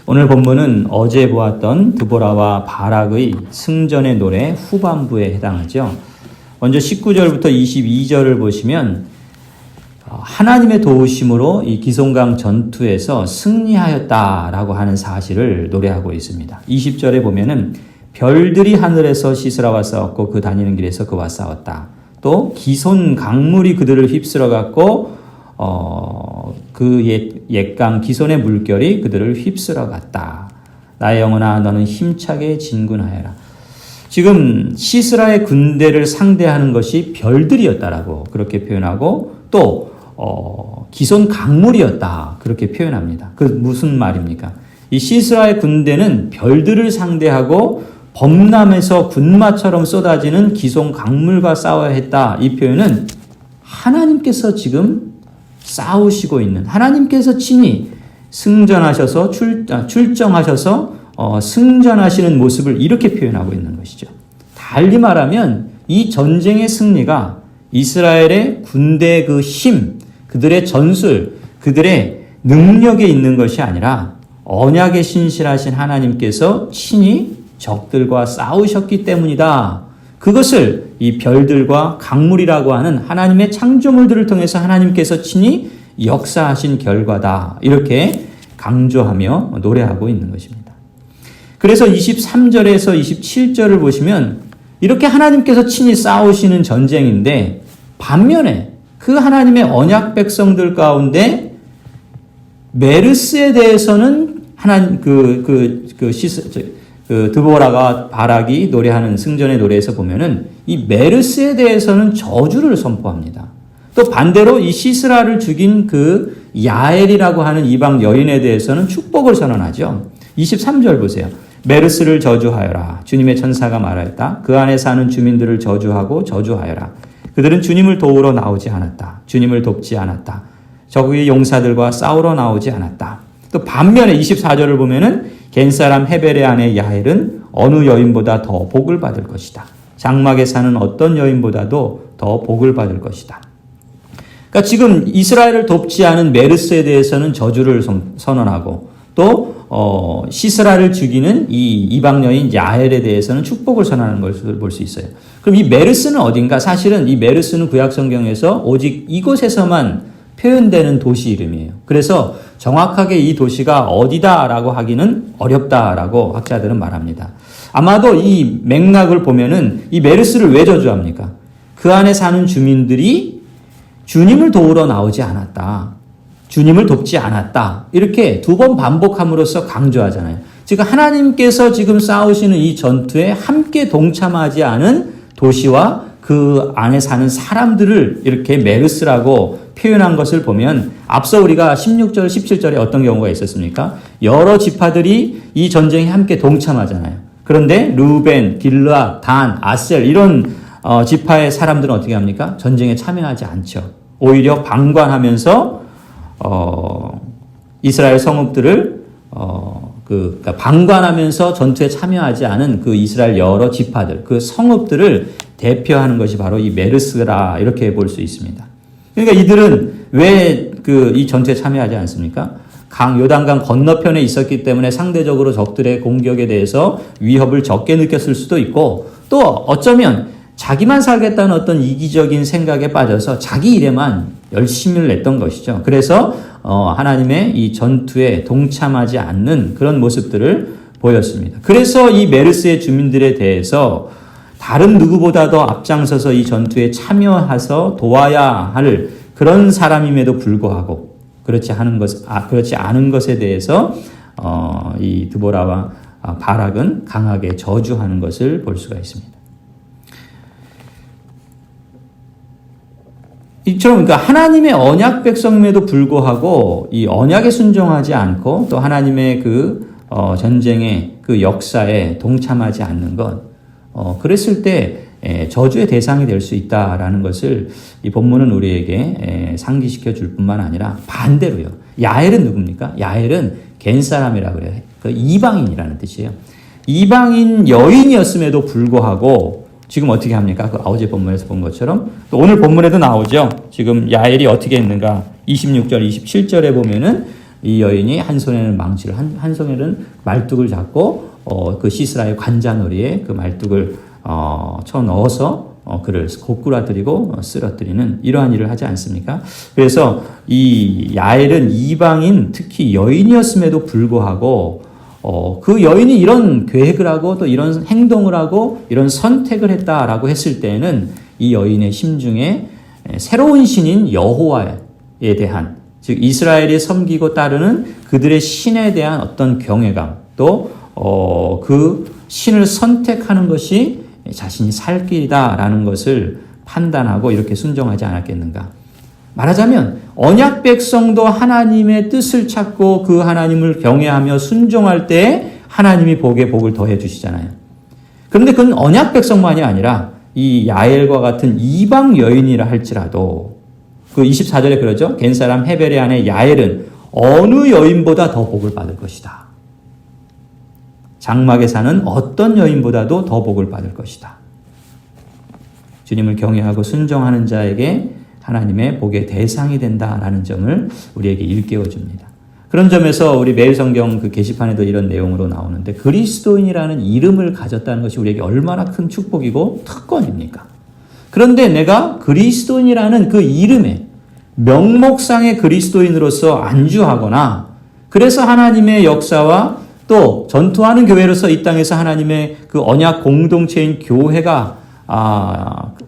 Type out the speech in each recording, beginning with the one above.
오늘 본문은 어제 보았던 드보라와 바락의 승전의 노래 후반부에 해당하죠. 먼저 19절부터 22절을 보시면 하나님의 도우심으로 이 기송강 전투에서 승리하였다라고 하는 사실을 노래하고 있습니다. 20절에 보면은 별들이 하늘에서 시스라와 싸웠고 그 다니는 길에서 그와 싸웠다. 또 기손 강물이 그들을 휩쓸어 갔고 그 옛강 기손의 물결이 그들을 휩쓸어 갔다. 나의 영혼아 너는 힘차게 진군하여라. 지금 시스라의 군대를 상대하는 것이 별들이었다라고 그렇게 표현하고 또 기손 강물이었다 그렇게 표현합니다. 그 무슨 말입니까? 이 시스라의 군대는 별들을 상대하고 범람에서 군마처럼 쏟아지는 기손 강물과 싸워야 했다. 이 표현은 하나님께서 지금 싸우시고 있는, 하나님께서 친히 승전하셔서 출정하셔서 승전하시는 모습을 이렇게 표현하고 있는 것이죠. 달리 말하면 이 전쟁의 승리가 이스라엘의 군대의 그 힘, 그들의 전술, 그들의 능력에 있는 것이 아니라 언약에 신실하신 하나님께서 친히 적들과 싸우셨기 때문이다. 그것을 이 별들과 강물이라고 하는 하나님의 창조물들을 통해서 하나님께서 친히 역사하신 결과다. 이렇게 강조하며 노래하고 있는 것입니다. 그래서 23절에서 27절을 보시면 이렇게 하나님께서 친히 싸우시는 전쟁인데 반면에 그 하나님의 언약 백성들 가운데 메르스에 대해서는 하나님 드보라가 바락이 노래하는 승전의 노래에서 보면은 이 메르스에 대해서는 저주를 선포합니다. 또 반대로 이 시스라를 죽인 그 야엘이라고 하는 이방 여인에 대해서는 축복을 선언하죠. 23절 보세요. 메르스를 저주하여라. 주님의 천사가 말하였다. 그 안에 사는 주민들을 저주하고 저주하여라. 그들은 주님을 도우러 나오지 않았다. 주님을 돕지 않았다. 적의 용사들과 싸우러 나오지 않았다. 또 반면에 24절을 보면은 겐사람 헤벨의 아내 야헬은 어느 여인보다 더 복을 받을 것이다. 장막에 사는 어떤 여인보다도 더 복을 받을 것이다. 그러니까 지금 이스라엘을 돕지 않은 메르스에 대해서는 저주를 선언하고 또 시스라를 죽이는 이 이방 여인 야헬에 대해서는 축복을 선언하는 것을 볼 수 있어요. 그럼 이 메르스는 어딘가? 사실은 이 메르스는 구약 성경에서 오직 이곳에서만 표현되는 도시 이름이에요. 그래서 정확하게 이 도시가 어디다라고 하기는 어렵다라고 학자들은 말합니다. 아마도 이 맥락을 보면은 이 메르스를 왜 저주합니까? 그 안에 사는 주민들이 주님을 도우러 나오지 않았다. 주님을 돕지 않았다. 이렇게 두 번 반복함으로써 강조하잖아요. 즉 하나님께서 지금 싸우시는 이 전투에 함께 동참하지 않은 도시와 그 안에 사는 사람들을 이렇게 메르스라고 표현한 것을 보면 앞서 우리가 16절, 17절에 어떤 경우가 있었습니까? 여러 지파들이 이 전쟁에 함께 동참하잖아요. 그런데 루벤, 길르앗, 단, 아셀 이런 지파의 사람들은 어떻게 합니까? 전쟁에 참여하지 않죠. 오히려 방관하면서 이스라엘 성읍들을 그러니까 방관하면서 전투에 참여하지 않은 그 이스라엘 여러 지파들, 그 성읍들을 대표하는 것이 바로 이 메르스라 이렇게 볼 수 있습니다. 그러니까 이들은 왜 이 전투에 참여하지 않습니까? 요단강 건너편에 있었기 때문에 상대적으로 적들의 공격에 대해서 위협을 적게 느꼈을 수도 있고 또 어쩌면 자기만 살겠다는 어떤 이기적인 생각에 빠져서 자기 일에만 열심을 냈던 것이죠. 그래서 하나님의 이 전투에 동참하지 않는 그런 모습들을 보였습니다. 그래서 이 메르스의 주민들에 대해서 다른 누구보다도 앞장서서 이 전투에 참여해서 도와야 할 그런 사람임에도 불구하고 그렇지 않은 것에 대해서 이 드보라와 바락은 강하게 저주하는 것을 볼 수가 있습니다. 이처럼 그러니까 하나님의 언약 백성임에도 불구하고 이 언약에 순종하지 않고 또 하나님의 그 전쟁의 그 역사에 동참하지 않는 것, 그랬을 때 저주의 대상이 될 수 있다라는 것을 이 본문은 우리에게 상기시켜 줄 뿐만 아니라 반대로요. 야헬은 누굽니까? 야헬은 겐 사람이라고 그래요. 그 이방인이라는 뜻이에요. 이방인 여인이었음에도 불구하고 지금 어떻게 합니까? 그 어제 본문에서 본 것처럼 또 오늘 본문에도 나오죠. 지금 야헬이 어떻게 했는가? 26절, 27절에 보면은 이 여인이 한 손에는 망치를, 한 손에는 말뚝을 잡고 그 시스라의 관자놀이에 그 말뚝을 쳐 넣어서 그를 고꾸라뜨리고 쓰러뜨리는 이러한 일을 하지 않습니까? 그래서 이 야엘은 이방인, 특히 여인이었음에도 불구하고 그 여인이 이런 계획을 하고 또 이런 행동을 하고 이런 선택을 했다라고 했을 때에는 이 여인의 심중에 새로운 신인 여호와에 대한, 즉 이스라엘이 섬기고 따르는 그들의 신에 대한 어떤 경외감, 또 그 신을 선택하는 것이 자신이 살 길이다라는 것을 판단하고 이렇게 순종하지 않았겠는가. 말하자면 언약 백성도 하나님의 뜻을 찾고 그 하나님을 경외하며 순종할 때 하나님이 복에 복을 더해 주시잖아요. 그런데 그건 언약 백성만이 아니라 이 야엘과 같은 이방 여인이라 할지라도 그 24절에 그러죠. 겐사람 헤벨의 아내 야엘은 어느 여인보다 더 복을 받을 것이다. 장막에 사는 어떤 여인보다도 더 복을 받을 것이다. 주님을 경외하고 순종하는 자에게 하나님의 복의 대상이 된다라는 점을 우리에게 일깨워 줍니다. 그런 점에서 우리 매일 성경 그 게시판에도 이런 내용으로 나오는데 그리스도인이라는 이름을 가졌다는 것이 우리에게 얼마나 큰 축복이고 특권입니까? 그런데 내가 그리스도인이라는 그 이름에 명목상의 그리스도인으로서 안주하거나 그래서 하나님의 역사와 또 전투하는 교회로서 이 땅에서 하나님의 그 언약 공동체인 교회가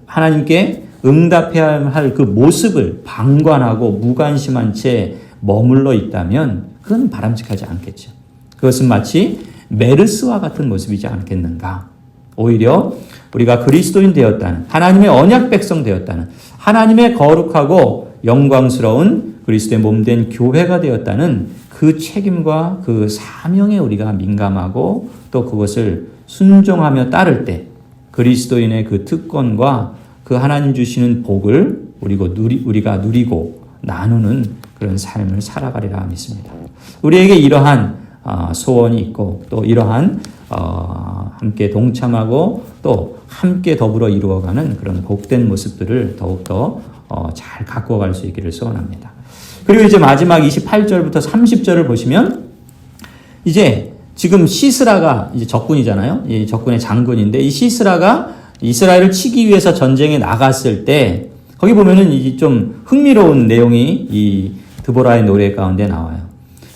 하나님께 응답해야 할 그 모습을 방관하고 무관심한 채 머물러 있다면 그건 바람직하지 않겠죠. 그것은 마치 메르스와 같은 모습이지 않겠는가. 오히려 우리가 그리스도인 되었다는, 하나님의 언약 백성 되었다는, 하나님의 거룩하고 영광스러운 그리스도의 몸된 교회가 되었다는 그 책임과 그 사명에 우리가 민감하고 또 그것을 순종하며 따를 때 그리스도인의 그 특권과 그 하나님 주시는 복을 우리가 누리고 나누는 그런 삶을 살아가리라 믿습니다. 우리에게 이러한 소원이 있고 또 이러한 함께 동참하고 또 함께 더불어 이루어가는 그런 복된 모습들을 더욱더 잘 갖고 갈 수 있기를 소원합니다. 그리고 이제 마지막 28절부터 30절을 보시면 이제 지금 시스라가 이제 적군이잖아요. 이 적군의 장군인데 이 시스라가 이스라엘을 치기 위해서 전쟁에 나갔을 때 거기 보면은 이제 좀 흥미로운 내용이 이 드보라의 노래 가운데 나와요.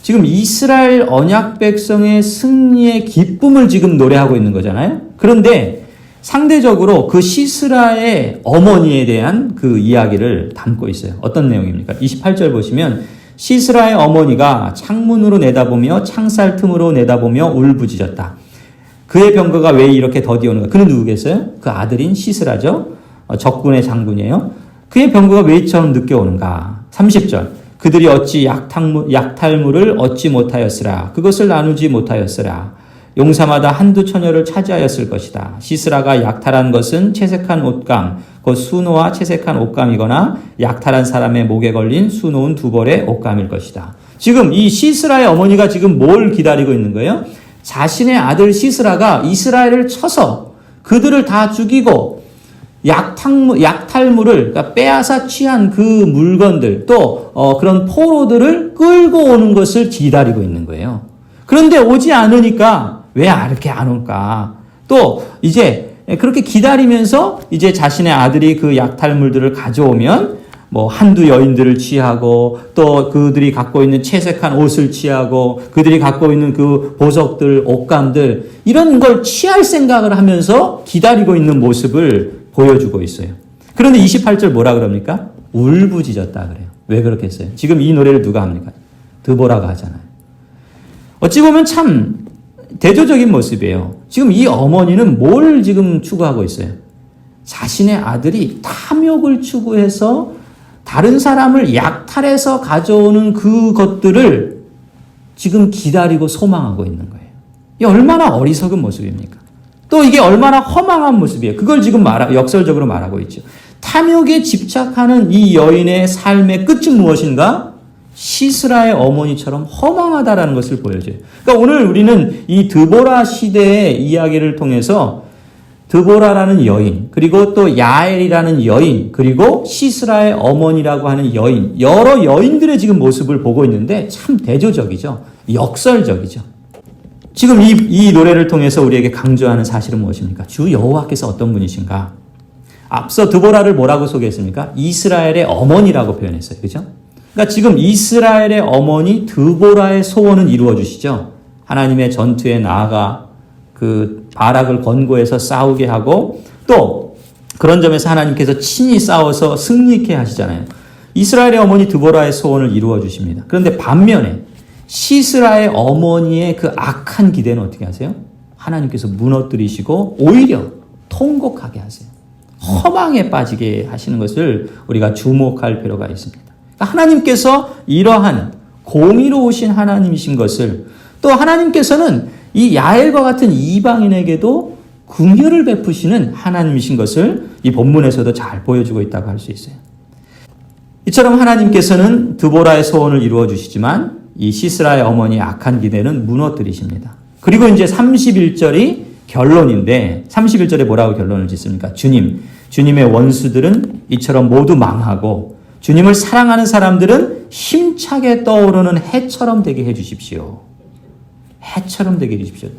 지금 이스라엘 언약 백성의 승리의 기쁨을 지금 노래하고 있는 거잖아요. 그런데 상대적으로 그 시스라의 어머니에 대한 그 이야기를 담고 있어요. 어떤 내용입니까? 28절 보시면 시스라의 어머니가 창문으로 내다보며 창살 틈으로 내다보며 울부짖었다. 그의 병거가 왜 이렇게 더디오는가? 그는 누구겠어요? 그 아들인 시스라죠. 적군의 장군이에요. 그의 병거가 왜 이처럼 늦게 오는가? 30절. 그들이 어찌 약탈물을 얻지 못하였으라. 그것을 나누지 못하였으라. 용사마다 한두 처녀를 차지하였을 것이다. 시스라가 약탈한 것은 채색한 옷감, 곧 수노와 채색한 옷감이거나 약탈한 사람의 목에 걸린 수놓은 두 벌의 옷감일 것이다. 지금 이 시스라의 어머니가 지금 뭘 기다리고 있는 거예요? 자신의 아들 시스라가 이스라엘을 쳐서 그들을 다 죽이고 약탈물을 그러니까 빼앗아 취한 그 물건들 또 그런 포로들을 끌고 오는 것을 기다리고 있는 거예요. 그런데 오지 않으니까 왜 이렇게 안 올까? 또 이제 그렇게 기다리면서 이제 자신의 아들이 그 약탈물들을 가져오면 뭐 한두 여인들을 취하고 또 그들이 갖고 있는 채색한 옷을 취하고 그들이 갖고 있는 그 보석들, 옷감들 이런 걸 취할 생각을 하면서 기다리고 있는 모습을 보여주고 있어요. 그런데 28절 뭐라 그럽니까? 울부짖었다 그래요. 왜 그렇게 했어요? 지금 이 노래를 누가 합니까? 드보라가 하잖아요. 어찌 보면 참 대조적인 모습이에요. 지금 이 어머니는 뭘 지금 추구하고 있어요? 자신의 아들이 탐욕을 추구해서 다른 사람을 약탈해서 가져오는 그것들을 지금 기다리고 소망하고 있는 거예요. 이게 얼마나 어리석은 모습입니까? 또 이게 얼마나 허망한 모습이에요. 그걸 지금 역설적으로 말하고 있죠. 탐욕에 집착하는 이 여인의 삶의 끝은 무엇인가? 시스라의 어머니처럼 허망하다라는 것을 보여줘요. 그러니까 오늘 우리는 이 드보라 시대의 이야기를 통해서 드보라라는 여인, 그리고 또 야엘이라는 여인, 그리고 시스라의 어머니라고 하는 여인, 여러 여인들의 지금 모습을 보고 있는데 참 대조적이죠. 역설적이죠. 지금 이 노래를 통해서 우리에게 강조하는 사실은 무엇입니까? 주 여호와께서 어떤 분이신가? 앞서 드보라를 뭐라고 소개했습니까? 이스라엘의 어머니라고 표현했어요. 그죠? 그러니까 지금 이스라엘의 어머니 드보라의 소원은 이루어 주시죠. 하나님의 전투에 나아가 그 바락을 권고해서 싸우게 하고 또 그런 점에서 하나님께서 친히 싸워서 승리케 하시잖아요. 이스라엘의 어머니 드보라의 소원을 이루어 주십니다. 그런데 반면에 시스라의 어머니의 그 악한 기대는 어떻게 하세요? 하나님께서 무너뜨리시고 오히려 통곡하게 하세요. 허망에 빠지게 하시는 것을 우리가 주목할 필요가 있습니다. 하나님께서 이러한 공의로우신 하나님이신 것을 또 하나님께서는 이 야엘과 같은 이방인에게도 긍휼을 베푸시는 하나님이신 것을 이 본문에서도 잘 보여주고 있다고 할 수 있어요. 이처럼 하나님께서는 드보라의 소원을 이루어 주시지만 이 시스라의 어머니의 악한 기대는 무너뜨리십니다. 그리고 이제 31절이 결론인데 31절에 뭐라고 결론을 짓습니까? 주님의 원수들은 이처럼 모두 망하고 주님을 사랑하는 사람들은 힘차게 떠오르는 해처럼 되게 해주십시오. 해처럼 되게 해주십시오.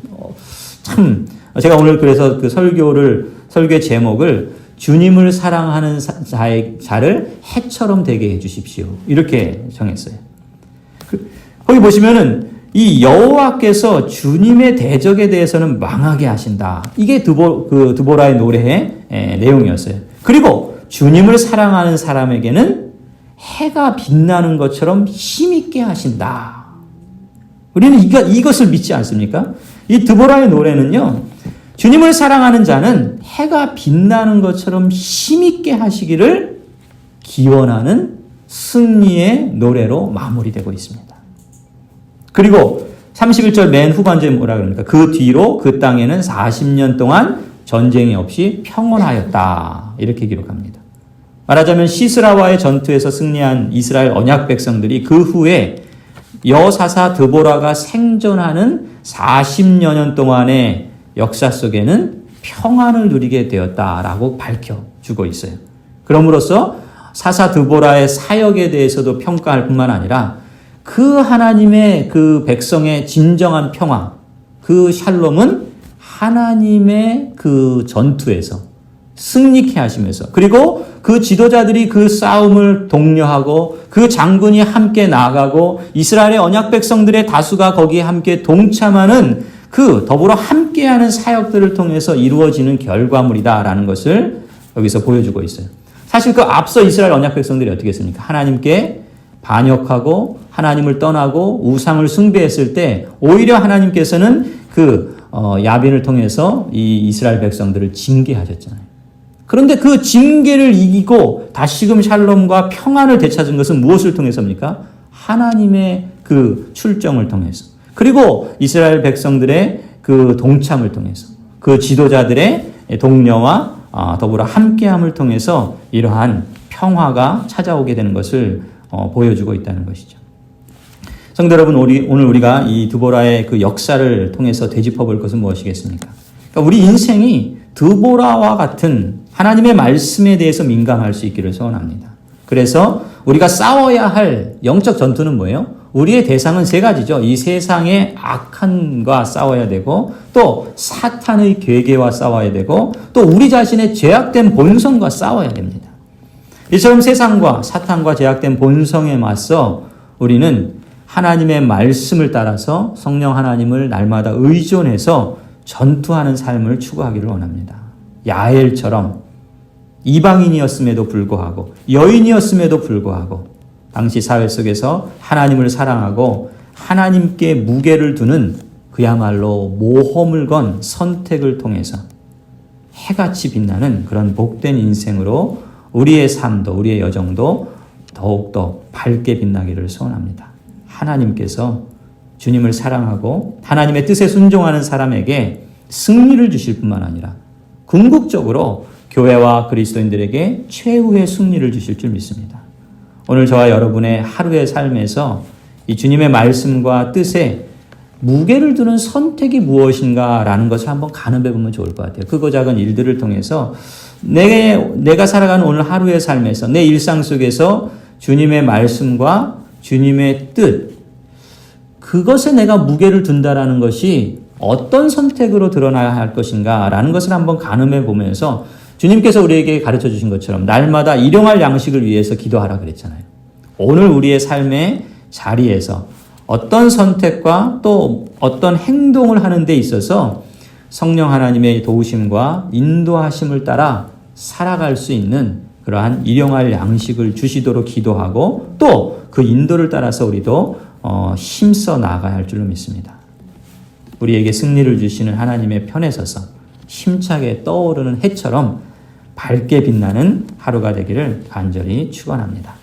참 제가 오늘 그래서 그 설교의 제목을 주님을 사랑하는 자를 해처럼 되게 해주십시오. 이렇게 정했어요. 거기 보시면은 이 여호와께서 주님의 대적에 대해서는 망하게 하신다. 이게 드보라의 노래의 내용이었어요. 그리고 주님을 사랑하는 사람에게는 해가 빛나는 것처럼 힘있게 하신다. 우리는 이것을 믿지 않습니까? 이 드보라의 노래는요, 주님을 사랑하는 자는 해가 빛나는 것처럼 힘있게 하시기를 기원하는 승리의 노래로 마무리되고 있습니다. 그리고 31절 맨 후반절에 뭐라 그럽니까? 그 뒤로 그 땅에는 40년 동안 전쟁이 없이 평온하였다. 이렇게 기록합니다. 말하자면 시스라와의 전투에서 승리한 이스라엘 언약 백성들이 그 후에 여사사 드보라가 생존하는 40여 년 동안의 역사 속에는 평안을 누리게 되었다라고 밝혀주고 있어요. 그럼으로써 사사 드보라의 사역에 대해서도 평가할 뿐만 아니라 그 하나님의 그 백성의 진정한 평화, 그 샬롬은 하나님의 그 전투에서 승리케 하시면서 그리고 그 지도자들이 그 싸움을 독려하고 그 장군이 함께 나아가고 이스라엘의 언약 백성들의 다수가 거기에 함께 동참하는 그 더불어 함께하는 사역들을 통해서 이루어지는 결과물이다라는 것을 여기서 보여주고 있어요. 사실 그 앞서 이스라엘 언약 백성들이 어떻게 했습니까? 하나님께 반역하고 하나님을 떠나고 우상을 숭배했을 때 오히려 하나님께서는 그 야빈을 통해서 이 이스라엘 백성들을 징계하셨잖아요. 그런데 그 징계를 이기고 다시금 샬롬과 평안을 되찾은 것은 무엇을 통해서입니까? 하나님의 그 출정을 통해서 그리고 이스라엘 백성들의 그 동참을 통해서 그 지도자들의 동료와 더불어 함께함을 통해서 이러한 평화가 찾아오게 되는 것을 보여주고 있다는 것이죠. 성도 여러분, 오늘 우리가 이 드보라의 그 역사를 통해서 되짚어 볼 것은 무엇이겠습니까? 그러니까 우리 인생이 드보라와 같은 하나님의 말씀에 대해서 민감할 수 있기를 소원합니다. 그래서 우리가 싸워야 할 영적 전투는 뭐예요? 우리의 대상은 세 가지죠. 이 세상의 악한과 싸워야 되고 또 사탄의 괴계와 싸워야 되고 또 우리 자신의 죄악된 본성과 싸워야 됩니다. 이처럼 세상과 사탄과 죄악된 본성에 맞서 우리는 하나님의 말씀을 따라서 성령 하나님을 날마다 의존해서 전투하는 삶을 추구하기를 원합니다. 야엘처럼 이방인이었음에도 불구하고 여인이었음에도 불구하고 당시 사회 속에서 하나님을 사랑하고 하나님께 무게를 두는 그야말로 모험을 건 선택을 통해서 해같이 빛나는 그런 복된 인생으로 우리의 삶도 우리의 여정도 더욱더 밝게 빛나기를 소원합니다. 하나님께서 주님을 사랑하고 하나님의 뜻에 순종하는 사람에게 승리를 주실 뿐만 아니라 궁극적으로 교회와 그리스도인들에게 최후의 승리를 주실 줄 믿습니다. 오늘 저와 여러분의 하루의 삶에서 이 주님의 말씀과 뜻에 무게를 두는 선택이 무엇인가라는 것을 한번 가늠해 보면 좋을 것 같아요. 크고 작은 일들을 통해서 내가 살아가는 오늘 하루의 삶에서 내 일상 속에서 주님의 말씀과 주님의 뜻, 그것에 내가 무게를 둔다라는 것이 어떤 선택으로 드러나야 할 것인가라는 것을 한번 가늠해 보면서 주님께서 우리에게 가르쳐 주신 것처럼 날마다 일용할 양식을 위해서 기도하라 그랬잖아요. 오늘 우리의 삶의 자리에서 어떤 선택과 또 어떤 행동을 하는 데 있어서 성령 하나님의 도우심과 인도하심을 따라 살아갈 수 있는 그러한 일용할 양식을 주시도록 기도하고 또 그 인도를 따라서 우리도 힘써 나아가야 할 줄로 믿습니다. 우리에게 승리를 주시는 하나님의 편에 서서 힘차게 떠오르는 해처럼 밝게 빛나는 하루가 되기를 간절히 축원합니다.